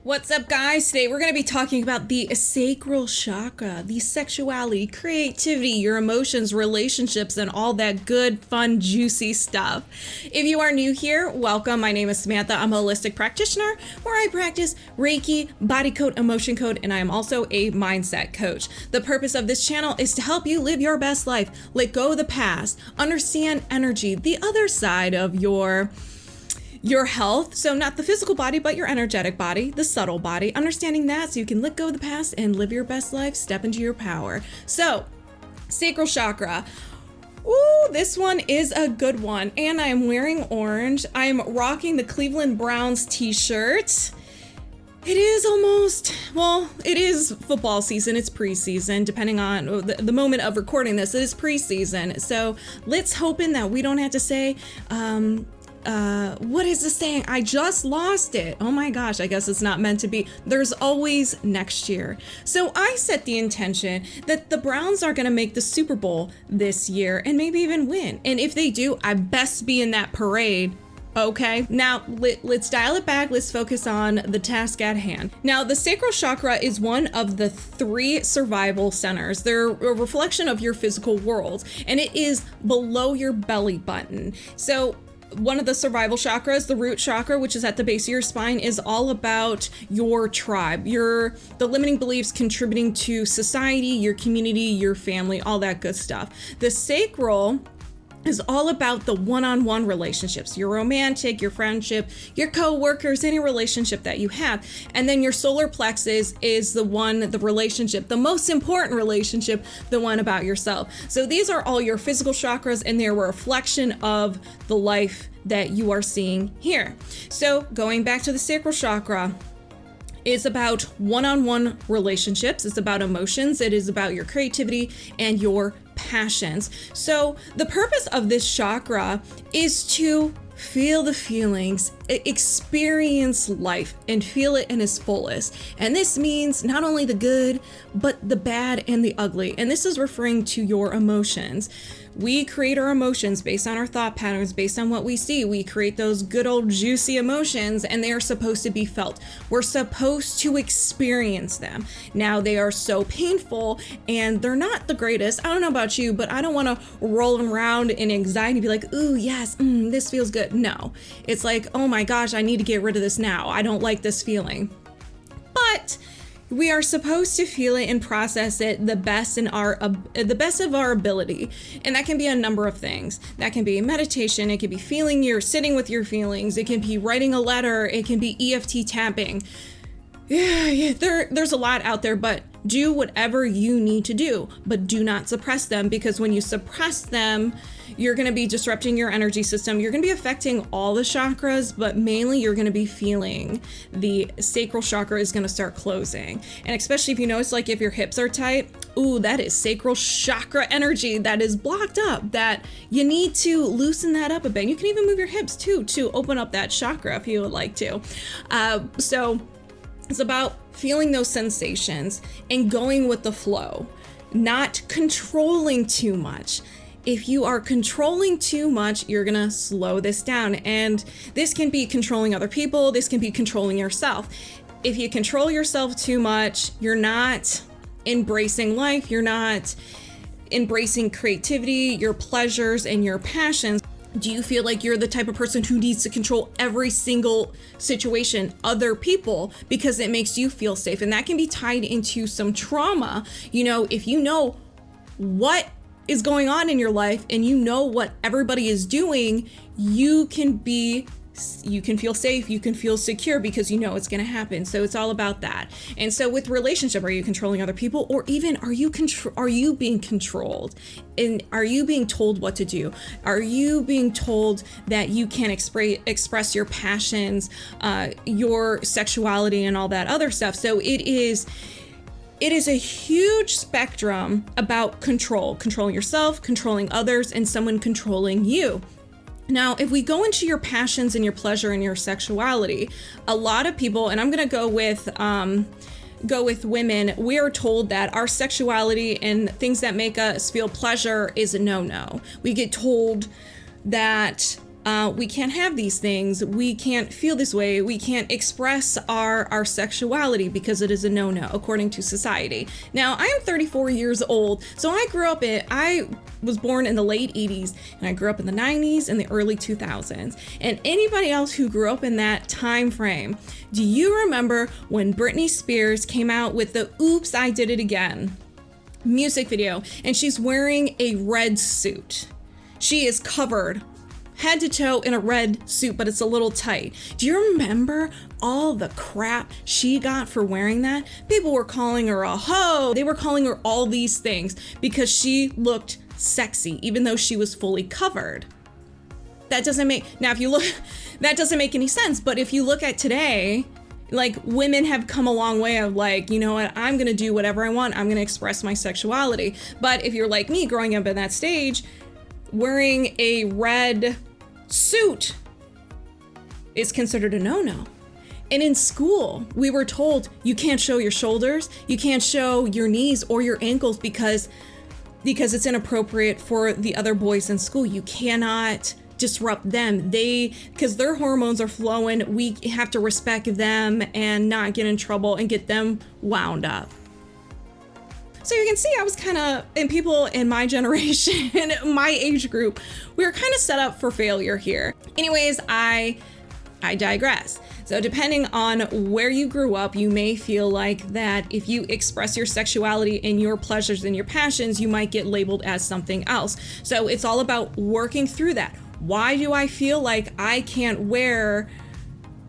What's up, guys? Today we're going to be talking about the sacral chakra, the sexuality, creativity, your emotions, relationships, and all that good, fun, juicy stuff. If you are new here, welcome. My name is Samantha. I'm a holistic practitioner where I practice Reiki, body code, emotion code, and I am also a mindset coach. The purpose of this channel is to help you live your best life, let go of the past, understand energy, the other side of your health. So not the physical body, but your energetic body, the subtle body, understanding that so you can let go of the past and live your best life, step into your power. So sacral chakra. Ooh, this one is a good one. And I am wearing orange. I'm rocking the Cleveland Browns t-shirt. It is football season. It's preseason, depending on the moment of recording this. It is preseason. So let's hoping that we don't have to say, what is the saying? I just lost it. Oh my gosh, I guess it's not meant to be. There's always next year. So I set the intention that the Browns are going to make the Super Bowl this year and maybe even win. And if they do, I best be in that parade. Okay, now let's dial it back. Let's focus on the task at hand. Now, the sacral chakra is one of the 3 survival centers. They're a reflection of your physical world, and it is below your belly button. So one of the survival chakras, the root chakra, which is at the base of your spine, is all about your tribe, the limiting beliefs contributing to society, your community, your family, all that good stuff. The sacral is all about the one-on-one relationships, your romantic, your friendship, your co-workers, any relationship that you have. And then your solar plexus is the relationship, the most important relationship, the one about yourself. So these are all your physical chakras, and they're a reflection of the life that you are seeing here. So going back to the sacral chakra, it's about one-on-one relationships. It's about emotions. It is about your creativity and your passions. So the purpose of this chakra is to feel the feelings, experience life, and feel it in its fullest. And this means not only the good, but the bad and the ugly. And this is referring to your emotions. We create our emotions based on our thought patterns, based on what we see. We create those good old juicy emotions, and they are supposed to be felt. We're supposed to experience them. Now, they are so painful and they're not the greatest. I don't know about you, but I don't want to roll around in anxiety and be like, ooh, yes, this feels good. No, it's like, oh my gosh, I need to get rid of this now. I don't like this feeling. But we are supposed to feel it and process it the best of our ability. And that can be a number of things. That can be meditation. It can be sitting with your feelings. It can be writing a letter. It can be EFT tapping. Yeah, there's a lot out there, but do whatever you need to do, but do not suppress them, because when you suppress them, you're going to be disrupting your energy system. You're going to be affecting all the chakras, but mainly you're going to be feeling the sacral chakra is going to start closing. And especially if you notice, like if your hips are tight, ooh, that is sacral chakra energy that is blocked up, that you need to loosen that up a bit. You can even move your hips too, to open up that chakra if you would like to. So it's about feeling those sensations and going with the flow, not controlling too much. If you are controlling too much, you're gonna slow this down. And this can be controlling other people. This can be controlling yourself. If you control yourself too much, you're not embracing life. You're not embracing creativity, your pleasures, and your passions. Do you feel like you're the type of person who needs to control every single situation, other people, because it makes you feel safe? And that can be tied into some trauma. You know, if you know what is going on in your life and you know what everybody is doing, you can feel safe, you can feel secure, because you know it's going to happen. So it's all about that. And so with relationship, are you controlling other people, or even are you being controlled? And are you being told what to do? Are you being told that you can't express your passions, your sexuality, and all that other stuff? So it is a huge spectrum about controlling yourself, controlling others, and someone controlling you. Now, if we go into your passions and your pleasure and your sexuality, a lot of people, and I'm going to go with women, we are told that our sexuality and things that make us feel pleasure is a no-no. We get told that we can't have these things, we can't feel this way, we can't express our sexuality because it is a no-no according to society. Now, I am 34 years old, so I was born in the late 80s, and I grew up in the 90s and the early 2000s. And anybody else who grew up in that time frame, do you remember when Britney Spears came out with the Oops, I Did It Again music video, and she's wearing a red suit? She is covered head to toe in a red suit, but it's a little tight. Do you remember all the crap she got for wearing that? People were calling her a hoe. They were calling her all these things because she looked sexy, even though she was fully covered. That doesn't make any sense. But if you look at today, like, women have come a long way of like, you know what, I'm gonna do whatever I want. I'm gonna express my sexuality. But if you're like me, growing up in that stage, wearing a red suit is considered a no-no. And in school, we were told you can't show your shoulders, you can't show your knees or your ankles because it's inappropriate for the other boys in school. You cannot disrupt them. Because their hormones are flowing, we have to respect them and not get in trouble and get them wound up. So you can see I was kind of, and people in my generation, my age group, we were kind of set up for failure here. Anyways, I digress. So depending on where you grew up, you may feel like that if you express your sexuality and your pleasures and your passions, you might get labeled as something else. So it's all about working through that. Why do I feel like I can't wear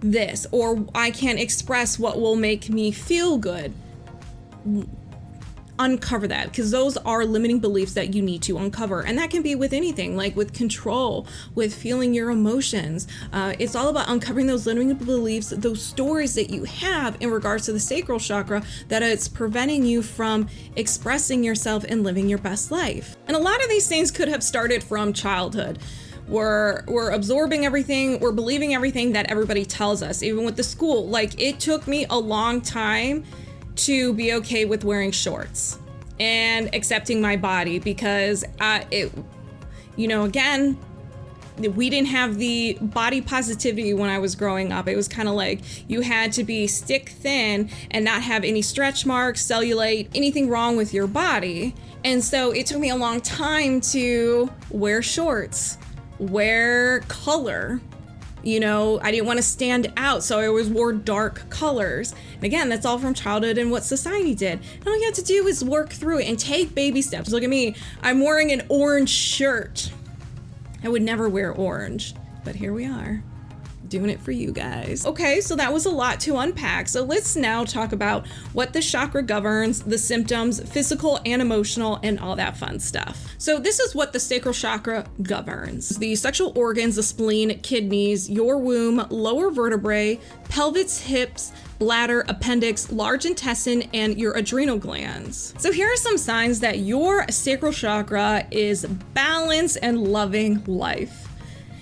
this, or I can't express what will make me feel good? Uncover that, because those are limiting beliefs that you need to uncover. And that can be with anything, like with control, with feeling your emotions. It's all about uncovering those limiting beliefs, those stories that you have in regards to the sacral chakra, that it's preventing you from expressing yourself and living your best life. And a lot of these things could have started from childhood. We're absorbing everything, we're believing everything that everybody tells us, even with the school. Like, it took me a long time to be okay with wearing shorts and accepting my body, because again, we didn't have the body positivity when I was growing up. It was kind of like you had to be stick thin and not have any stretch marks, cellulite, anything wrong with your body. And so it took me a long time to wear shorts, wear color. I didn't want to stand out, so I always wore dark colors. And again, that's all from childhood and what society did. And all you have to do is work through it and take baby steps. Look at me, I'm wearing an orange shirt. I would never wear orange, but here we are, doing it for you guys. Okay, so that was a lot to unpack. So let's now talk about what the chakra governs, the symptoms, physical and emotional, and all that fun stuff. So this is what the sacral chakra governs: the sexual organs, the spleen, kidneys, your womb, lower vertebrae, pelvis, hips, bladder, appendix, large intestine, and your adrenal glands. So here are some signs that your sacral chakra is balanced and loving life.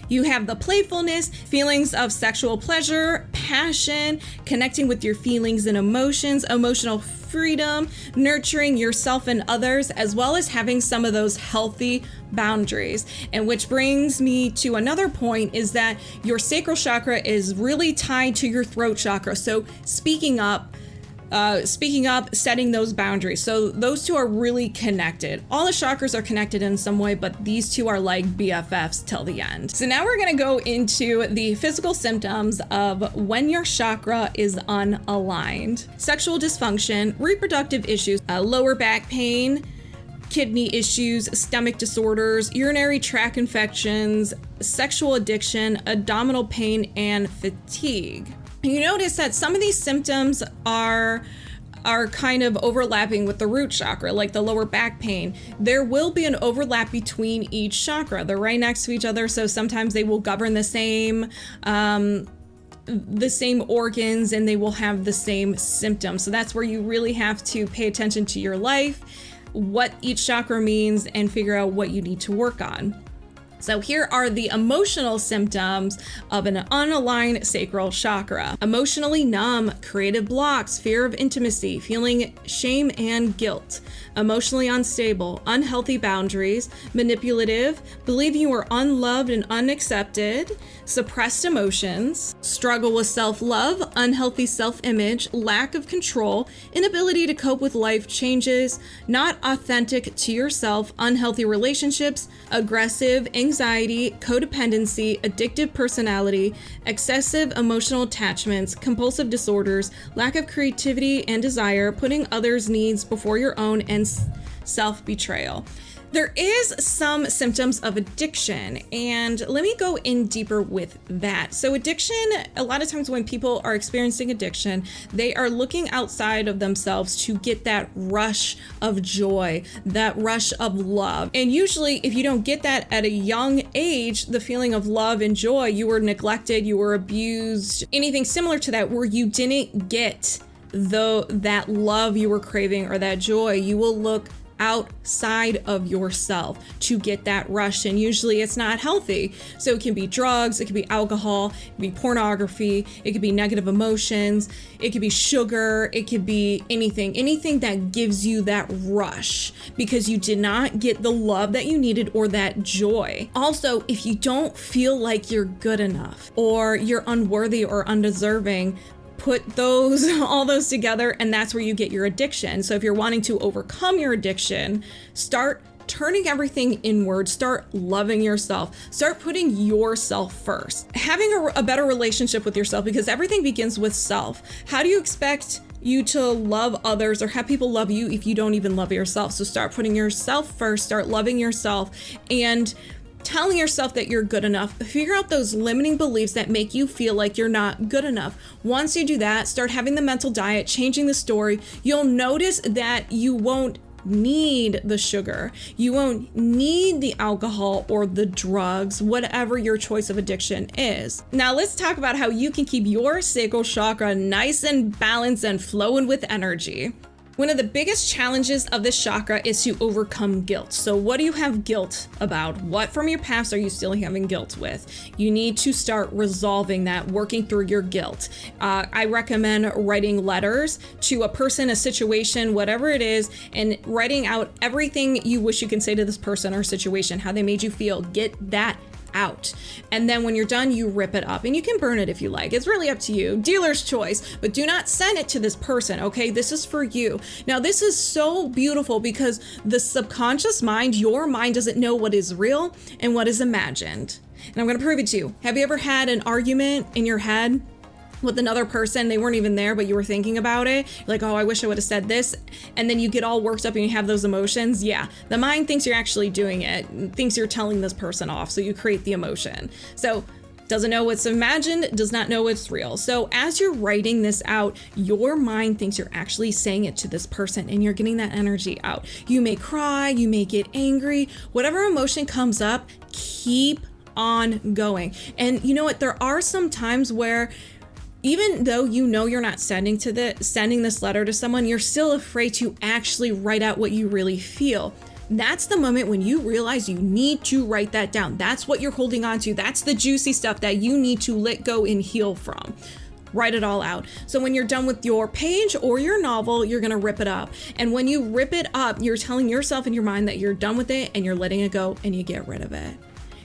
You have the playfulness, feelings of sexual pleasure, passion, connecting with your feelings and emotions, emotional freedom, nurturing yourself and others, as well as having some of those healthy boundaries. And which brings me to another point, is that your sacral chakra is really tied to your throat chakra. So speaking up, setting those boundaries. So those two are really connected. All the chakras are connected in some way, but these two are like BFFs till the end. So now we're gonna go into the physical symptoms of when your chakra is unaligned. Sexual dysfunction, reproductive issues, lower back pain, kidney issues, stomach disorders, urinary tract infections, sexual addiction, abdominal pain, and fatigue. You notice that some of these symptoms are kind of overlapping with the root chakra, like the lower back pain. There will be an overlap between each chakra. They're right next to each other, so sometimes they will govern the same organs, and they will have the same symptoms. So that's where you really have to pay attention to your life, what each chakra means, and figure out what you need to work on. So here are the emotional symptoms of an unaligned sacral chakra. Emotionally numb, creative blocks, fear of intimacy, feeling shame and guilt. Emotionally unstable, unhealthy boundaries, manipulative, believe you are unloved and unaccepted, suppressed emotions, struggle with self-love, unhealthy self-image, lack of control, inability to cope with life changes, not authentic to yourself, unhealthy relationships, aggressive, anxiety, codependency, addictive personality, excessive emotional attachments, compulsive disorders, lack of creativity and desire, putting others' needs before your own, and self-betrayal. There is some symptoms of addiction, and let me go in deeper with that. So addiction, a lot of times when people are experiencing addiction, they are looking outside of themselves to get that rush of joy, that rush of love. And usually if you don't get that at a young age, the feeling of love and joy, you were neglected, you were abused, anything similar to that where you didn't get that love you were craving or that joy, you will look outside of yourself to get that rush, and usually it's not healthy. So it can be drugs, it could be alcohol, it could be pornography, it could be negative emotions, it could be sugar, it could be anything that gives you that rush because you did not get the love that you needed or that joy. Also, if you don't feel like you're good enough or you're unworthy or undeserving, put all those together, and that's where you get your addiction. So if you're wanting to overcome your addiction, start turning everything inward, start loving yourself, start putting yourself first, having a better relationship with yourself, because everything begins with self. How do you expect you to love others or have people love you if you don't even love yourself? So start putting yourself first, start loving yourself, and telling yourself that you're good enough. Figure out those limiting beliefs that make you feel like you're not good enough. Once you do that, start having the mental diet, changing the story. You'll notice that you won't need the sugar. You won't need the alcohol or the drugs, whatever your choice of addiction is. Now let's talk about how you can keep your sacral chakra nice and balanced and flowing with energy. One of the biggest challenges of this chakra is to overcome guilt. So what do you have guilt about? What from your past are you still having guilt with? You need to start resolving that, working through your guilt. I recommend writing letters to a person, a situation, whatever it is, and writing out everything you wish you can say to this person or situation, how they made you feel. Get that out. And then when you're done, you rip it up, and you can burn it if you like. It's really up to you, dealer's choice, but do not send it to this person. Okay, this is for you. Now this is so beautiful because the subconscious mind, your mind, doesn't know what is real and what is imagined. And I'm going to prove it to you. Have you ever had an argument in your head with another person? They weren't even there, but you were thinking about it. You're like, oh, I wish I would have said this. And then you get all worked up and you have those emotions. Yeah, the mind thinks you're actually doing it, thinks you're telling this person off. So you create the emotion. So doesn't know what's imagined, does not know what's real. So as you're writing this out, your mind thinks you're actually saying it to this person and you're getting that energy out. You may cry, you may get angry, whatever emotion comes up, keep on going. And you know what? There are some times where even though you know you're not sending this letter to someone, you're still afraid to actually write out what you really feel. That's the moment when you realize you need to write that down. That's what you're holding on to. That's the juicy stuff that you need to let go and heal from. Write it all out. So when you're done with your page or your novel, you're gonna rip it up. And when you rip it up, you're telling yourself in your mind that you're done with it and you're letting it go and you get rid of it.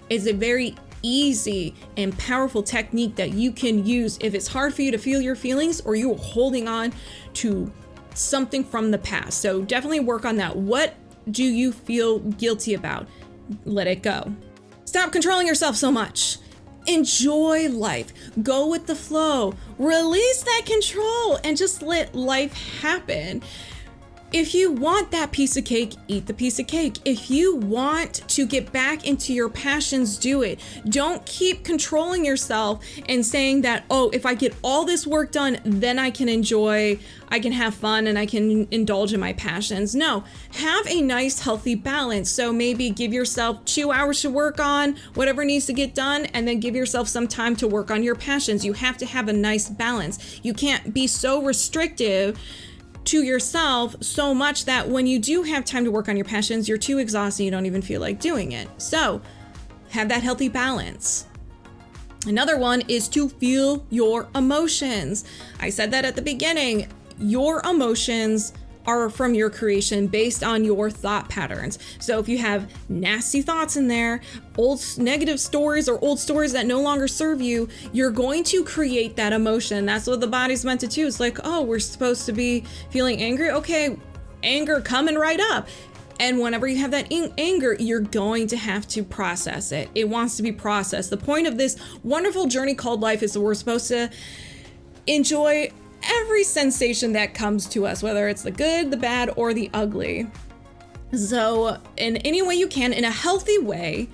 It's a very easy and powerful technique that you can use if it's hard for you to feel your feelings or you're holding on to something from the past. So definitely work on that. What do you feel guilty about? Let it go. Stop controlling yourself so much. Enjoy life. Go with the flow. Release that control and just let life happen. If you want that piece of cake, eat the piece of cake. If you want to get back into your passions, do it. Don't keep controlling yourself and saying that, oh, if I get all this work done, then I can enjoy, I can have fun, and I can indulge in my passions. No, have a nice, healthy balance. So maybe give yourself 2 hours to work on whatever needs to get done, and then give yourself some time to work on your passions. You have to have a nice balance. You can't be so restrictive to yourself so much that when you do have time to work on your passions, you're too exhausted, you don't even feel like doing it. So have that healthy balance. Another one is to feel your emotions. I said that at the beginning. Your emotions are from your creation based on your thought patterns. So if you have nasty thoughts in there, old negative stories or old stories that no longer serve you, you're going to create that emotion. That's what the body's meant to do. It's like, oh, we're supposed to be feeling angry. Okay, anger coming right up. And whenever you have that anger, you're going to have to process it. It wants to be processed. The point of this wonderful journey called life is that we're supposed to enjoy every sensation that comes to us, whether it's the good, the bad, or the ugly. So in any way you can, in a healthy way,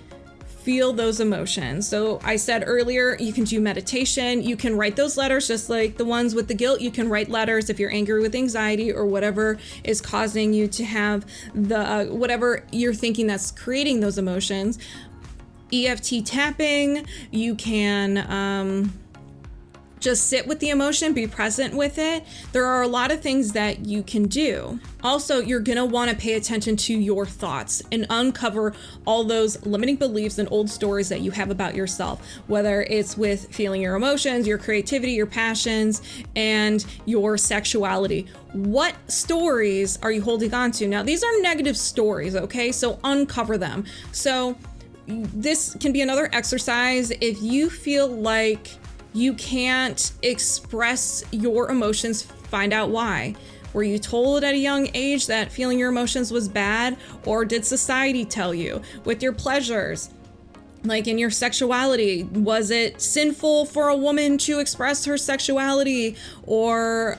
feel those emotions. So I said earlier, you can do meditation, you can write those letters, just like the ones with the guilt. You can write letters if you're angry with anxiety or whatever is causing you to have the whatever you're thinking that's creating those emotions. EFT tapping, you can just sit with the emotion, be present with it. There are a lot of things that you can do. Also, you're gonna wanna pay attention to your thoughts and uncover all those limiting beliefs and old stories that you have about yourself, whether it's with feeling your emotions, your creativity, your passions, and your sexuality. What stories are you holding on to? Now, these are negative stories, okay? So uncover them. So this can be another exercise if you feel like you can't express your emotions, find out why. Were you told at a young age that feeling your emotions was bad, or did society tell you? With your pleasures, like in your sexuality, was it sinful for a woman to express her sexuality, or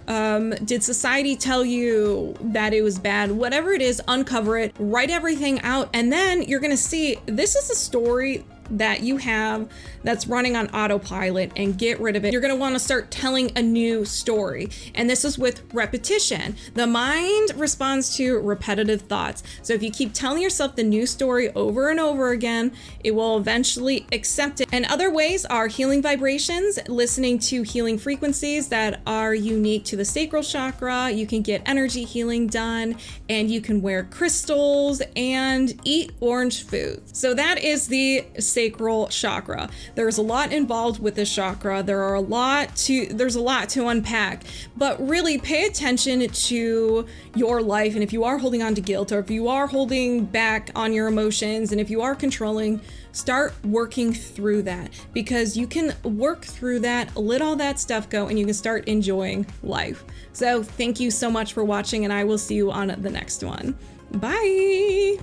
did society tell you that it was bad? Whatever it is, uncover it, write everything out, and then you're gonna see this is a story that you have that's running on autopilot, and get rid of it. You're going to want to start telling a new story. And this is with repetition. The mind responds to repetitive thoughts. So if you keep telling yourself the new story over and over again, it will eventually accept it. And other ways are healing vibrations, listening to healing frequencies that are unique to the sacral chakra. You can get energy healing done, and you can wear crystals and eat orange food. So that is the sacral chakra. There's a lot involved with this chakra. There's a lot to unpack, but really pay attention to your life. And if you are holding on to guilt, or if you are holding back on your emotions, and if you are controlling, start working through that, because you can work through that, let all that stuff go, and you can start enjoying life. So thank you so much for watching, and I will see you on the next one. Bye.